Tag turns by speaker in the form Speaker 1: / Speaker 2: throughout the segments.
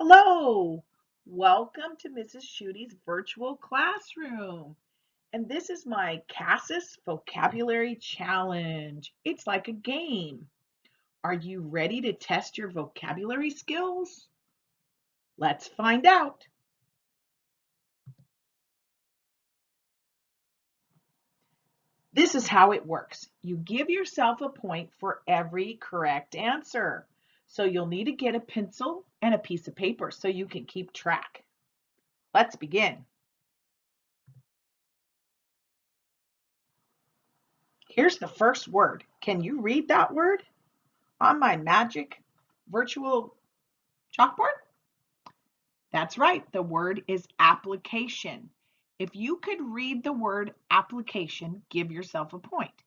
Speaker 1: Hello, welcome to Mrs. Schute's virtual classroom. And this is my CASAS vocabulary challenge. It's like a game. Are you ready to test your vocabulary skills? Let's find out. This is how it works. You give yourself a point for every correct answer. So you'll need to get a pencil and a piece of paper so you can keep track. Let's begin. Here's the first word. Can you read that word on my magic virtual chalkboard? That's right. The word is application. If you could read the word application, give yourself a point.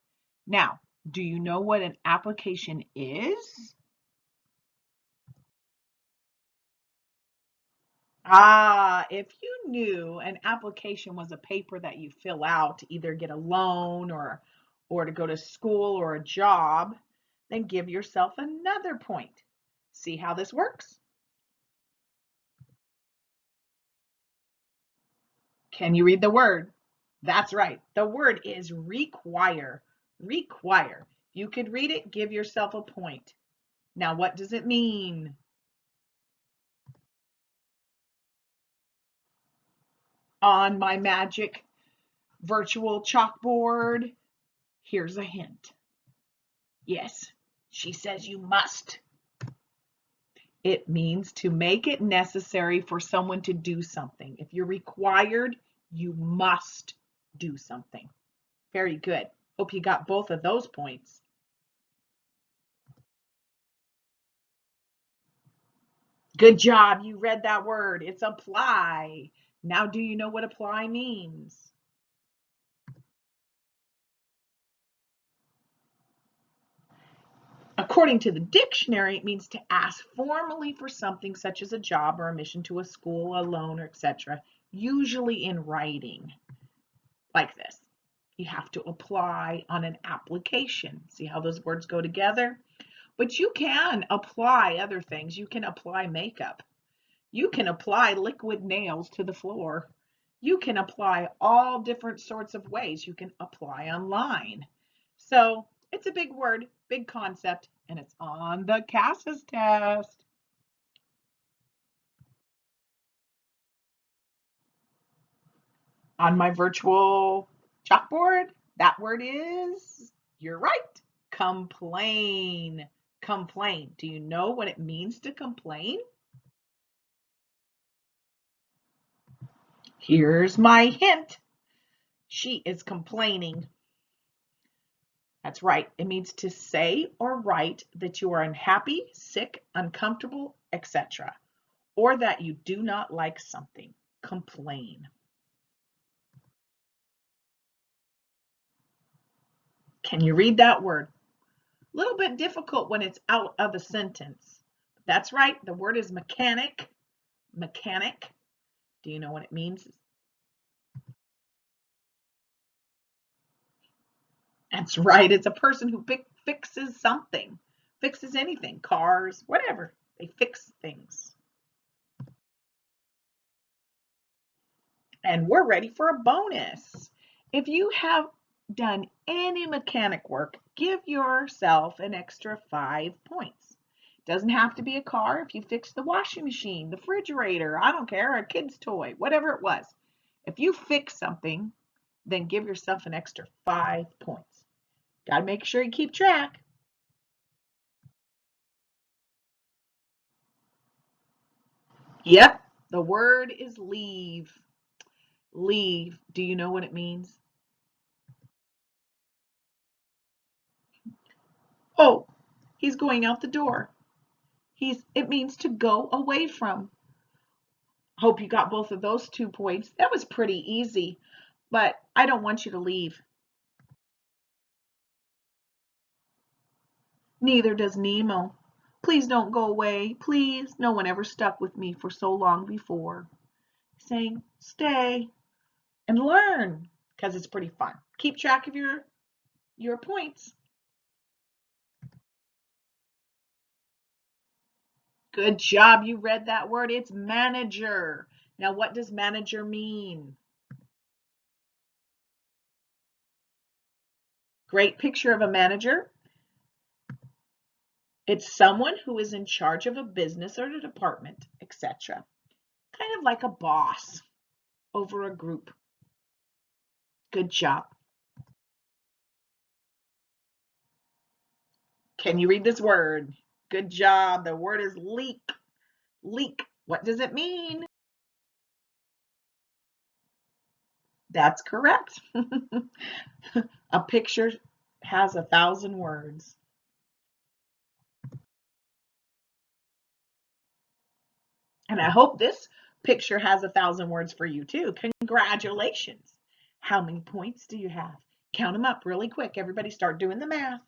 Speaker 1: Now, do you know what an application is? If you knew an application was a paper that you fill out to either get a loan or to go to school or a job, then give yourself another point. See how this works? Can you read the word? That's right. The word is require. Require. If you could read it, give yourself a point. Now, what does it mean? On my magic virtual chalkboard, here's a hint. Yes, she says you must. It means to make it necessary for someone to do something. If you're required, you must do something. Very good. Hope you got both of those points. Good job. You read that word. It's apply. Now, do you know what apply means? According to the dictionary, it means to ask formally for something such as a job or admission to a school, a loan, or etc., usually in writing, like this. You have to apply on an application. See how those words go together? But you can apply other things. You can apply makeup. You can apply liquid nails to the floor. You can apply all different sorts of ways. You can apply online. So it's a big word, big concept, and it's on the CASAS test. On my virtual chalkboard, that word is, you're right, complain. Complain. Do you know what it means to complain? Here's my hint. She is complaining. That's right. It means to say or write that you are unhappy, sick, uncomfortable, etc., or that you do not like something. Complain. Can you read that word? A little bit difficult when it's out of a sentence. That's right. The word is mechanic. Mechanic. Do you know what it means? That's right. It's a person who fixes something, fixes anything, cars, whatever. They fix things. And we're ready for a bonus. If you have done any mechanic work, give yourself an extra 5 points. Doesn't have to be a car. If you fix the washing machine, the refrigerator, I don't care, a kid's toy, whatever it was. If you fix something, then give yourself an extra 5 points. Got to make sure you keep track. Yep, the word is leave. Leave. Do you know what it means? Oh, he's going out the door. It means to go away from. Hope you got both of those 2 points. That was pretty easy, but I don't want you to leave. Neither does Nemo. Please don't go away. Please. No one ever stuck with me for so long before. Saying, stay and learn, because it's pretty fun. Keep track of your points. Good job. You read that word. It's manager. Now, what does manager mean? Great picture of a manager. It's someone who is in charge of a business or a department, etc. Kind of like a boss over a group. Good job. Can you read this word? Good job. The word is leak. Leak. What does it mean? That's correct. A picture has 1,000 words. And I hope this picture has 1,000 words for you too. Congratulations. How many points do you have? Count them up really quick. Everybody start doing the math.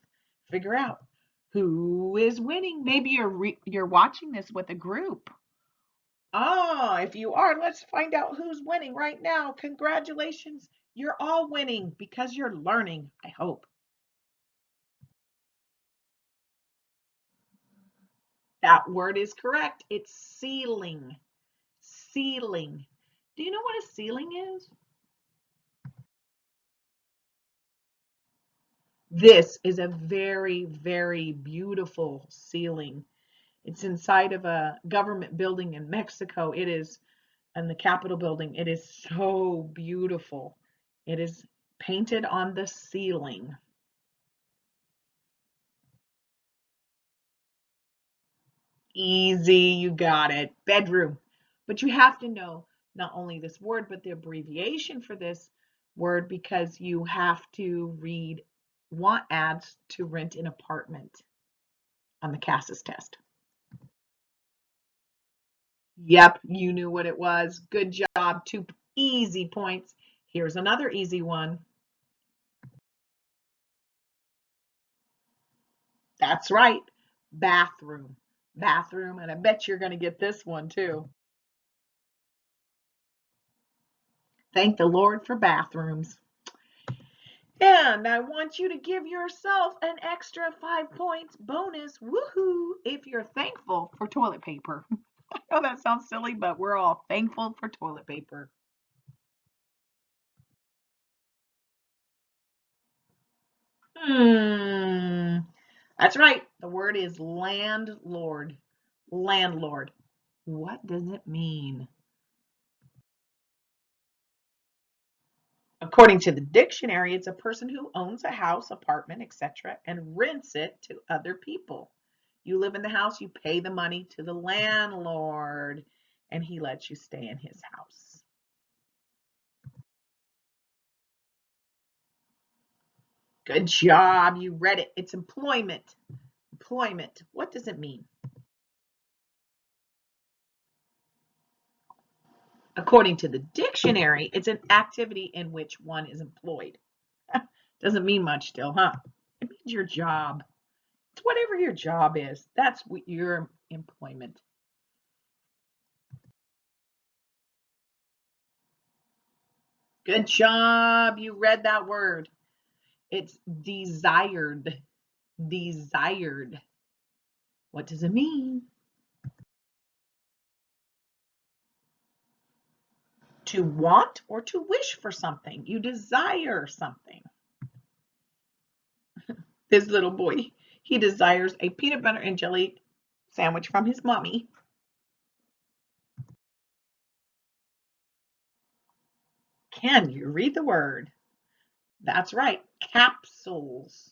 Speaker 1: Figure out who is winning. Maybe you're watching this with a group. Oh, if you are, let's find out who's winning right now. Congratulations. You're all winning because you're learning, I hope. That word is correct. It's ceiling. Ceiling. Do you know what a ceiling is? This is a very, very beautiful ceiling. It's inside of a government building in Mexico. It is in the Capitol building. It is so beautiful. It is painted on the ceiling. Easy, you got it. Bedroom. But you have to know not only this word, but the abbreviation for this word because you have to want ads to rent an apartment on the CASAS test. Yep, you knew what it was. Good job. 2 easy points. Here's another easy one. That's right. Bathroom. Bathroom. And I bet you're going to get this one too. Thank the Lord for bathrooms. And I want you to give yourself an extra 5 points bonus. Woohoo! If you're thankful for toilet paper. I know that sounds silly, but we're all thankful for toilet paper. That's right. The word is landlord. Landlord. What does it mean? According to the dictionary, it's a person who owns a house, apartment, etc., and rents it to other people. You live in the house, you pay the money to the landlord, and he lets you stay in his house. Good job. You read it. It's employment. Employment. What does it mean? According to the dictionary, it's an activity in which one is employed. Doesn't mean much still, huh? It means your job. It's whatever your job is. That's your employment. Good job. You read that word. It's desired. Desired. What does it mean? To want or to wish for something. You desire something. This little boy, he desires a peanut butter and jelly sandwich from his mommy. Can you read the word? That's right. Capsules.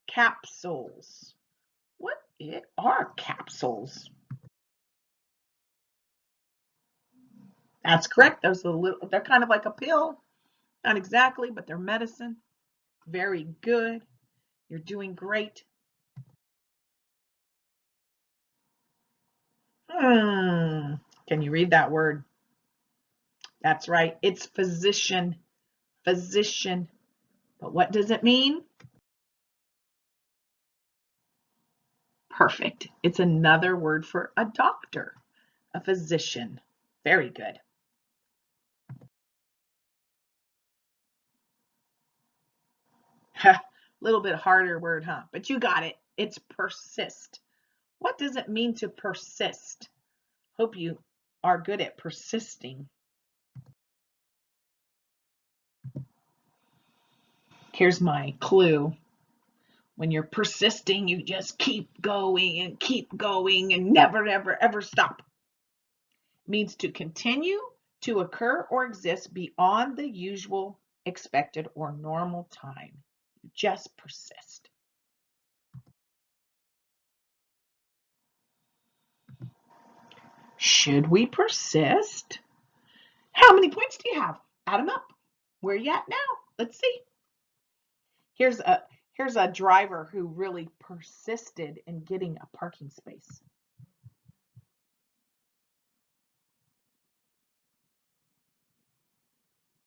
Speaker 1: Capsules. What are capsules? That's correct. They're kind of like a pill. Not exactly, but they're medicine. Very good. You're doing great. Can you read that word? That's right. It's physician. Physician. But what does it mean? Perfect. It's another word for a doctor, a physician. Very good. A little bit harder word, huh? But you got it. It's persist. What does it mean to persist? Hope you are good at persisting. Here's my clue. When you're persisting, you just keep going and never, never, ever stop. It means to continue, to occur or exist beyond the usual, expected, or normal time. You just persist. Should we persist? How many points do you have? Add them up. Where are you at now? Let's see. Here's a driver who really persisted in getting a parking space.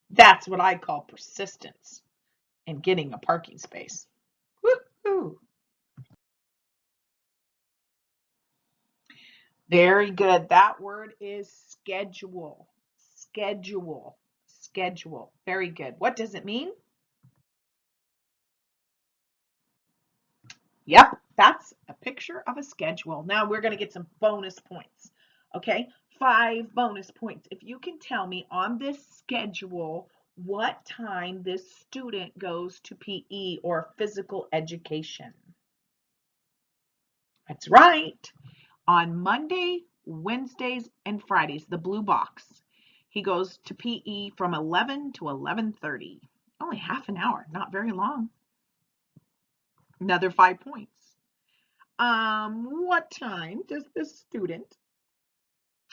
Speaker 1: That's what I call persistence in getting a parking space. Woo-hoo. Very good. That word is schedule. Schedule. Schedule. Very good. What does it mean? Yep, that's a picture of a schedule. Now we're going to get some bonus points. Okay, 5 bonus points. If you can tell me on this schedule what time this student goes to PE or physical education. That's right. On Monday, Wednesdays, and Fridays, the blue box, he goes to PE from 11 to 11:30. Only half an hour, not very long. Another 5 points. What time does this student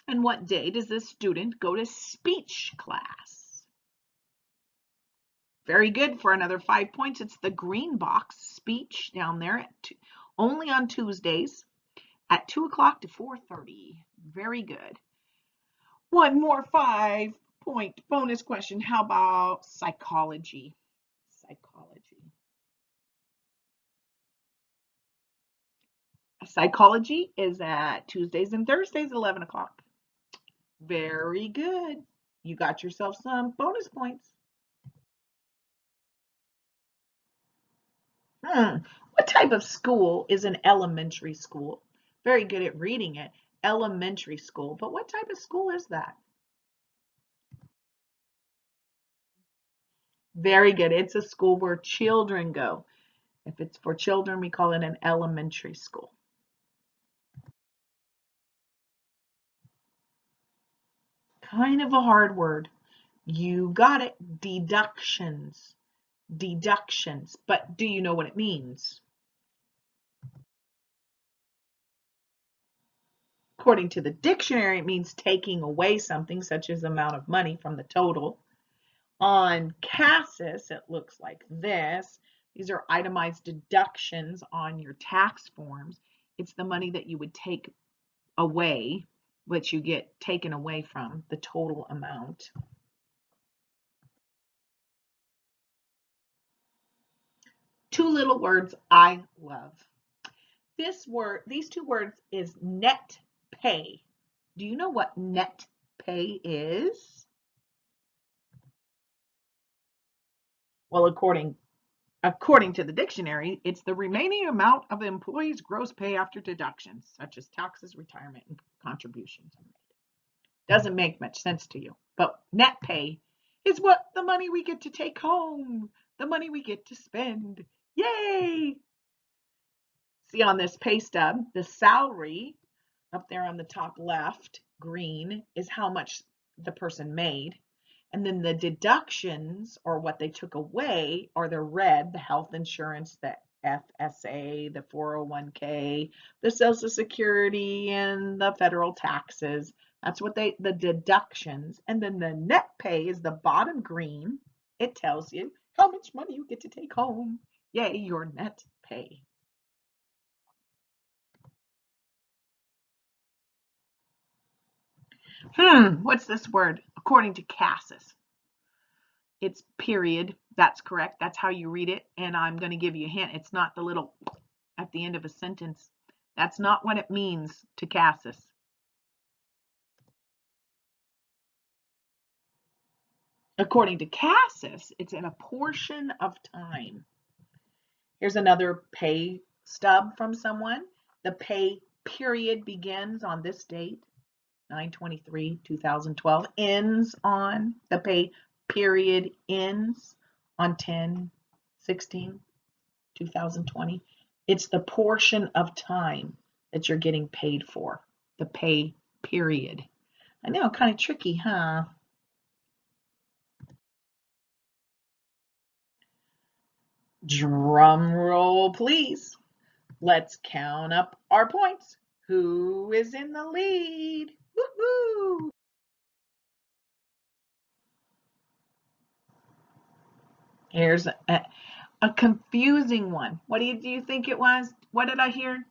Speaker 1: and what day does this student go to speech class? Very good for another 5 points. It's the green box, speech, down there only on Tuesdays at 2 o'clock to 4:30. Very good. One more 5-point bonus question. How about psychology? Psychology. Psychology is at Tuesdays and Thursdays, 11 o'clock. Very good. You got yourself some bonus points. What type of school is an elementary school? Very good at reading it. Elementary school. But what type of school is that? Very good. It's a school where children go. If it's for children, we call it an elementary school. Kind of a hard word. You got it. Deductions. Deductions. But do you know what it means? According to the dictionary, it means taking away something, such as amount of money from the total. On CASAS, it looks like this. These are itemized deductions on your tax forms. It's the money that you would take away, which you get taken away from the total amount. Two little words I love. These two words is net pay. Do you know what net pay is? Well, according to the dictionary, it's the remaining amount of the employee's gross pay after deductions, such as taxes, retirement, and contributions. Doesn't make much sense to you, but net pay is what the money we get to take home, the money we get to spend. Yay! See on this pay stub, the salary up there on the top left, green, is how much the person made. And then the deductions, or what they took away, are the red, the health insurance, the FSA, the 401k, the Social Security, and the federal taxes. That's what the deductions. And then the net pay is the bottom green. It tells you how much money you get to take home. Yay, your net pay. What's this word? According to CASAS. It's period. That's correct. That's how you read it. And I'm going to give you a hint. It's not the little at the end of a sentence. That's not what it means to CASAS. According to CASAS, it's in a portion of time. Here's another pay stub from someone. The pay period begins on this date, 9/23/2012, ends on, the pay period ends on 10/16/2020. It's the portion of time that you're getting paid for, the pay period. I know, kind of tricky, huh? Drum roll, please. Let's count up our points. Who is in the lead? Woohoo! Here's a confusing one. What do you think it was? What did I hear?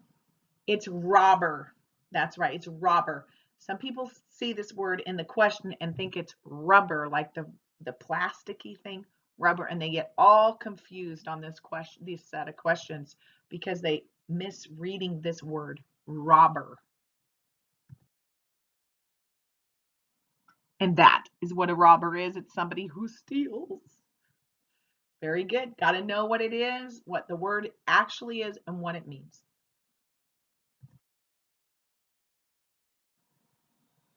Speaker 1: It's robber. That's right, it's robber. Some people see this word in the question and think it's rubber, like the plasticky thing, rubber, and they get all confused on this set of questions because they misreading this word, robber. And that is what a robber is. It's somebody who steals. Very good. Got to know what it is, what the word actually is, and what it means.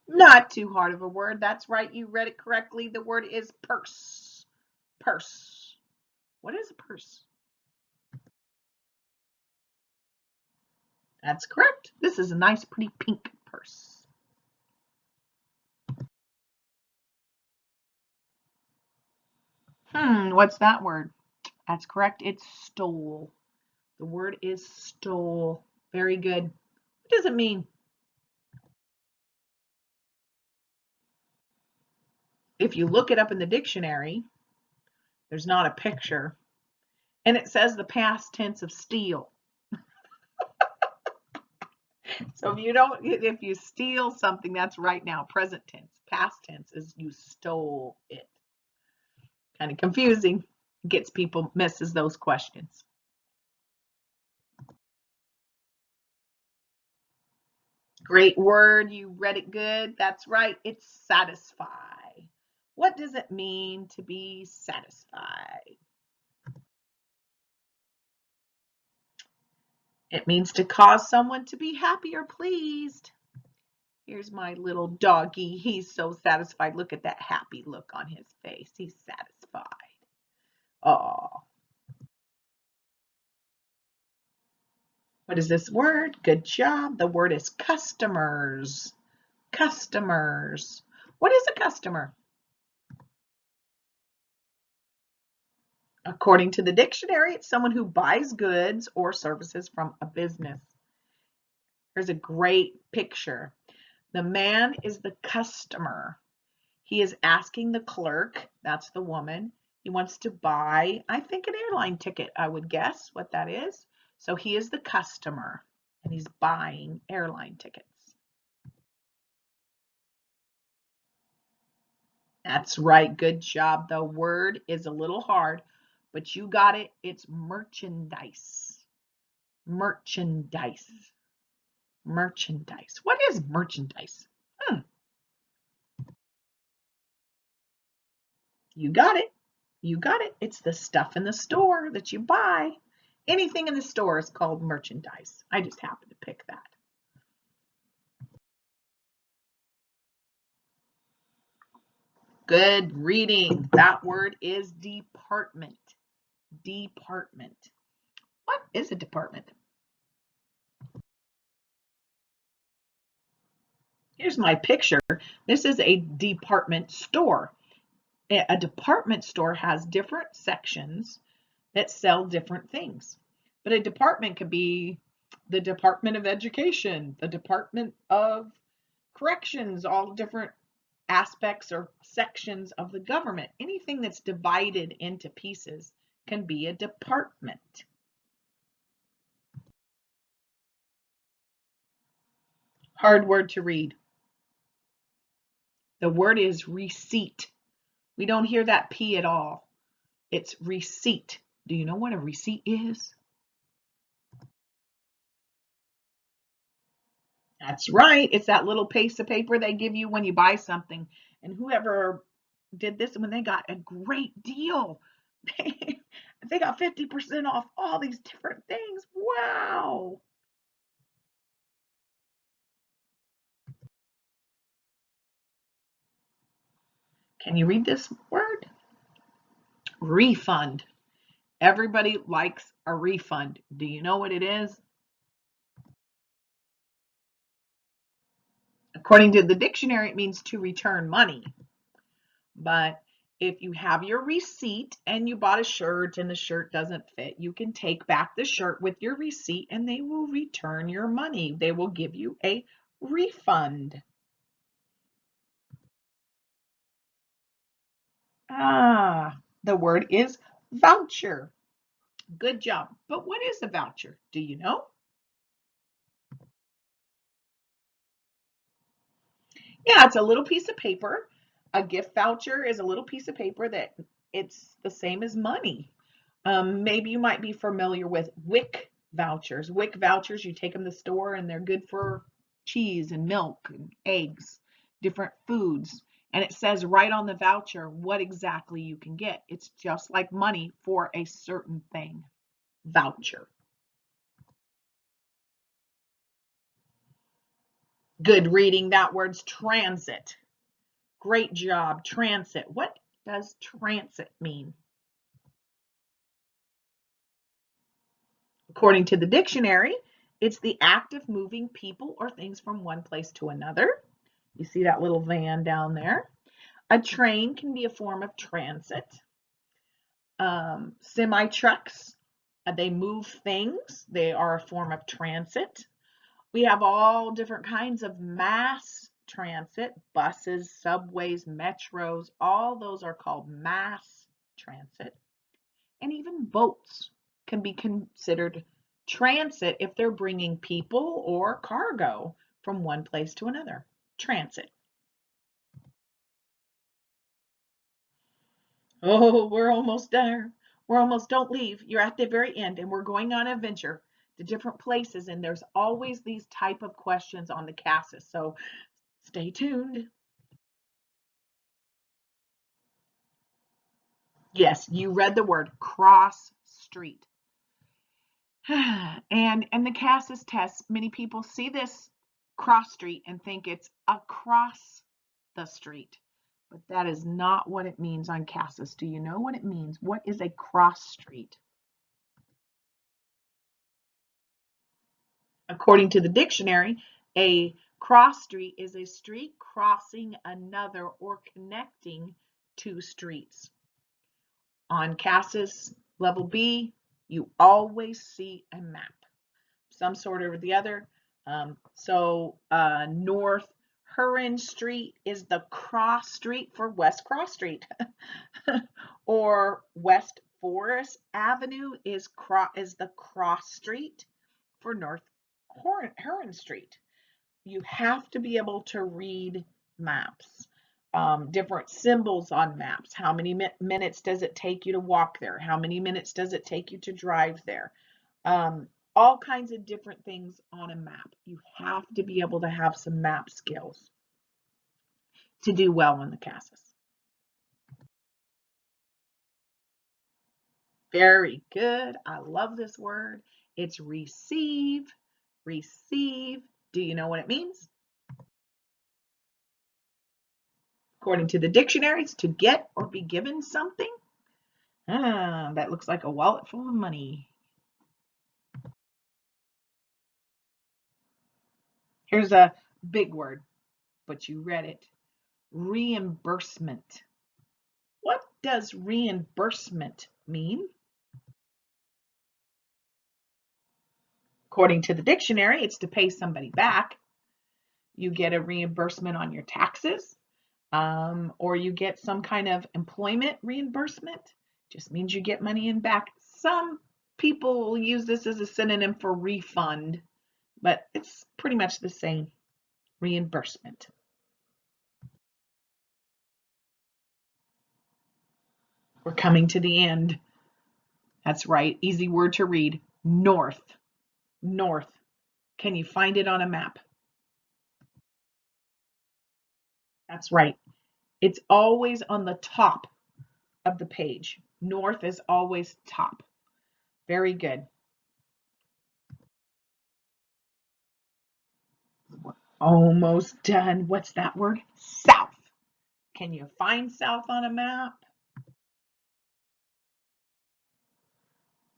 Speaker 1: Not too hard of a word. That's right. You read it correctly. The word is purse. Purse. What is a purse? That's correct. This is a nice, pretty pink purse. What's that word? That's correct. It's stole. The word is stole. Very good. What does it mean? If you look it up in the dictionary, there's not a picture, and it says the past tense of steal. So if you steal something, that's right now, present tense. Past tense is you stole it. Kind of confusing. Gets people, misses those questions. Great word. You read it good. That's right. It's satisfy. What does it mean to be satisfied? It means to cause someone to be happy or pleased. Here's my little doggy. He's so satisfied. Look at that happy look on his face. He's satisfied. Oh. What is this word? Good job. The word is customers. Customers. What is a customer? According to the dictionary, it's someone who buys goods or services from a business. Here's a great picture. The man is the customer. He is asking the clerk, that's the woman, he wants to buy, I think, an airline ticket, I would guess what that is. So he is the customer and he's buying airline tickets. That's right. Good job. The word is a little hard, but you got it. It's merchandise. Merchandise. Merchandise. What is merchandise? You got it. You got it. It's the stuff in the store that you buy. Anything in the store is called merchandise. I just happened to pick that. Good reading. That word is department. Department. What is a department? Here's my picture. This is a department store. A department store has different sections that sell different things. But a department could be the Department of Education, the Department of Corrections, all different aspects or sections of the government. Anything that's divided into pieces can be a department. Hard word to read. The word is receipt. We don't hear that P at all. It's receipt. Do you know what a receipt is? That's right. It's that little piece of paper they give you when you buy something. And whoever did this when they got a great deal, they got 50% off all these different things. Wow. Can you read this word? Refund. Everybody likes a refund. Do you know what it is? According to the dictionary, it means to return money. But if you have your receipt and you bought a shirt and the shirt doesn't fit, you can take back the shirt with your receipt and they will return your money. They will give you a refund. The word is voucher. Good job. But what is a voucher? Do you know? Yeah, it's a little piece of paper. A gift voucher is a little piece of paper that it's the same as money. Maybe you might be familiar with WIC vouchers. WIC vouchers, you take them to the store and they're good for cheese and milk and eggs, different foods. And it says right on the voucher what exactly you can get. It's just like money for a certain thing. Voucher. Good reading. That word's transit. Great job. Transit. What does transit mean? According to the dictionary, it's the act of moving people or things from one place to another. You see that little van down there. A train can be a form of transit. Semi trucks, they move things. They are a form of transit. We have all different kinds of mass transit, buses, subways, metros, all those are called mass transit. And even boats can be considered transit if they're bringing people or cargo from one place to another. Transit. Oh, we're almost there. We're almost, don't leave. You're at the very end and we're going on an adventure to different places and there's always these type of questions on the CASAS. So stay tuned. Yes, you read the word cross street. And the CASAS test, many people see this cross street and think it's across the street, but that is not what it means on CASAS. Do you know what it means? What is a cross street? According to the dictionary, a cross street is a street crossing another or connecting two streets. On CASAS level B, you always see a map, some sort or the other. North Huron Street is the cross street for West Cross Street, or West Forest Avenue is the cross street for North Huron Street. You have to be able to read maps. Different symbols on maps. How many minutes does it take you to walk there? How many minutes does it take you to drive there? All kinds of different things on a map. You have to be able to have some map skills to do well on the CASAS. Very good. I love this word. It's receive. Receive. Do you know what it means? According to the dictionary, it's to get or be given something. That looks like a wallet full of money. Here's a big word, but you read it. Reimbursement. What does reimbursement mean? According to the dictionary, it's to pay somebody back. You get a reimbursement on your taxes, or you get some kind of employment reimbursement. Just means you get money in back. Some people use this as a synonym for refund, but it's pretty much the same. Reimbursement. We're coming to the end. That's right. Easy word to read. North. North. Can you find it on a map? That's right. It's always on the top of the page. North is always top. Very good. We're almost done. What's that word? South. Can you find south on a map?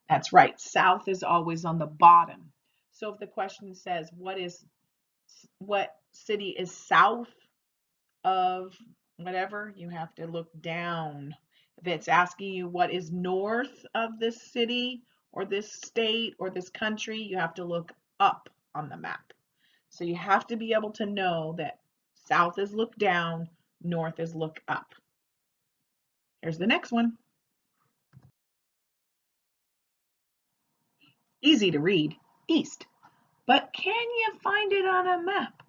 Speaker 1: That's right. South is always on the bottom. So if the question says, what city is south of whatever, you have to look down. If it's asking you what is north of this city or this state or this country, you have to look up on the map. So you have to be able to know that south is look down, north is look up. Here's the next one. Easy to read, east. But can you find it on a map?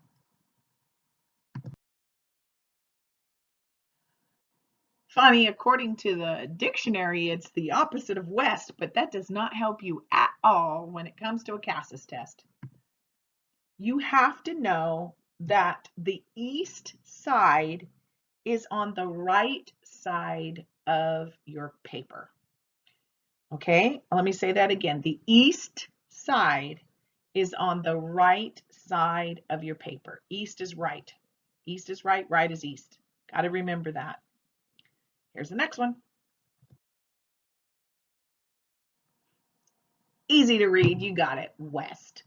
Speaker 1: Funny, according to the dictionary, it's the opposite of west, but that does not help you at all when it comes to a CASAS test. You have to know that the east side is on the right side of your paper. Okay, let me say that again. The east side is on the right side of your paper. East is right. East is right, right is east. Got to remember that. Here's the next one. Easy to read, you got it, west.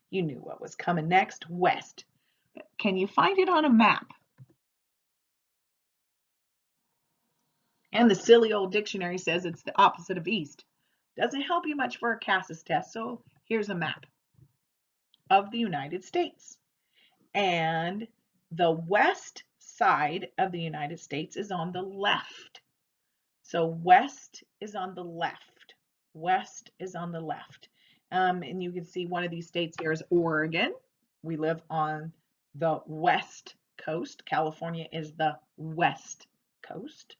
Speaker 1: You knew what was coming next, west. Can you find it on a map? And the silly old dictionary says it's the opposite of east. Doesn't help you much for a CASAS test, so here's a map of the United States. And the west side of the United States is on the left. So west is on the left. West is on the left. And you can see one of these states here is Oregon. We live on the west coast. California is the west coast.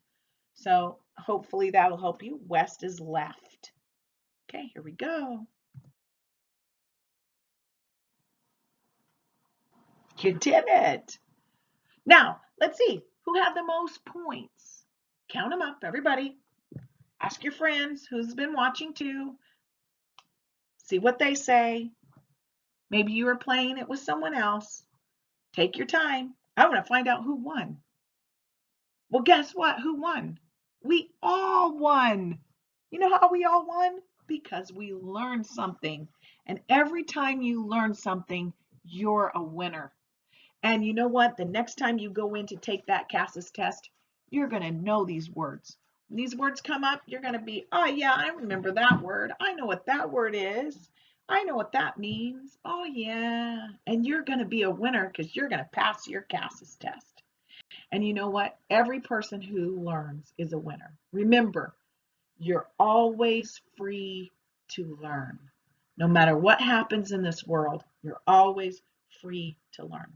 Speaker 1: So hopefully that'll help you. West is left. Okay, here we go. You did it. Now, let's see who had the most points. Count them up, everybody. Ask your friends who's been watching too. See what they say. Maybe you were playing it with someone else. Take your time. I want to find out who won. Well, guess what? Who won? We all won. You know how we all won? Because we learned something. And every time you learn something, you're a winner. And you know what? The next time you go in to take that CASAS test, you're going to know these words. When these words come up, you're going to be, oh yeah, I remember that word. I know what that word is. I know what that means. Oh yeah. And you're going to be a winner because you're going to pass your CASAS test. And you know what? Every person who learns is a winner. Remember, you're always free to learn. No matter what happens in this world, you're always free to learn.